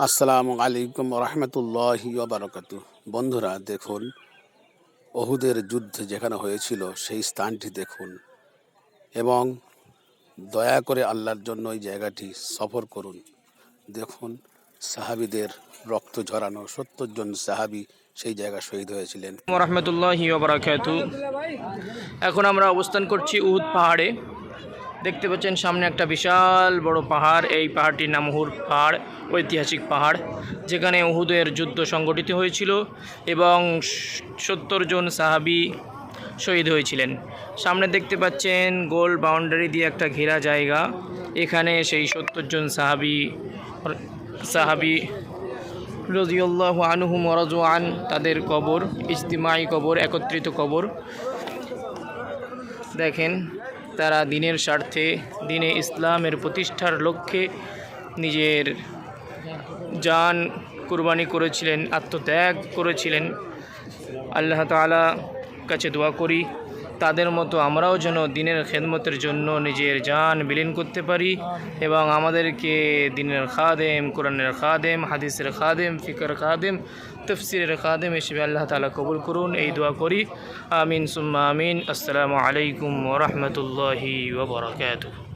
আসসালামু আলাইকুম রহমতুল্লাহি বারাকাতুহু। বন্ধুরা দেখুন, ওহুদের যুদ্ধ যেখানে হয়েছিল সেই স্থানটি দেখুন এবং দয়া করে আল্লাহর জন্য ওই জায়গাটি সফর করুন। দেখুন সাহাবীদের রক্ত ঝরানো ৭০ জন সাহাবী সেই জায়গা শহীদ হয়েছিলেন। রহমতুল্লাহি ওবারাকাতু। এখন আমরা অবস্থান করছি উহুদ পাহাড়ে। দেখতে পাচ্ছেন সামনে একটা বিশাল বড় পাহাড়। এই পাহাড়টির নাম উহুদ পাহাড়, ঐতিহাসিক পাহাড়, যেখানে উহুদের যুদ্ধ সংগঠিত হয়েছিল এবং ৭০ জন সাহাবী শহীদ হয়েছিলেন। সামনে দেখতে পাচ্ছেন গোল বাউন্ডারি দিয়ে একটা ঘেরা জায়গা। এখানে সেই ৭০ জন সাহাবী রাদিয়াল্লাহু আনহুম ওয়া রাদু আন, তাদের কবর, ইজতিমাই কবর, একত্রিত কবর। দেখেন, তারা দ্বীনের স্বার্থে, দ্বীনে ইসলামের প্রতিষ্ঠার লক্ষ্যে নিজের জান কুরবানি করেছিলেন, আত্মত্যাগ করেছিলেন। আল্লাহ তাআলা কাছে দোয়া করি তাদের মতো আমরাও যেন দ্বীনের খেদমতের জন্য নিজের জান বিলীন করতে পারি এবং আমাদেরকে দ্বীনের খাদেম, কোরআনের খাদেম, হাদিসের খাদেম, ফিকর খাদেম, তফসিরের খাদেম হিসেবে আল্লাহ তাআলা কবুল করুন, এই দোয়া করি। আমিন সুম্মা আমিন। আসসালামু আলাইকুম ওয়া রাহমাতুল্লাহি ওয়া বারাকাতুহু।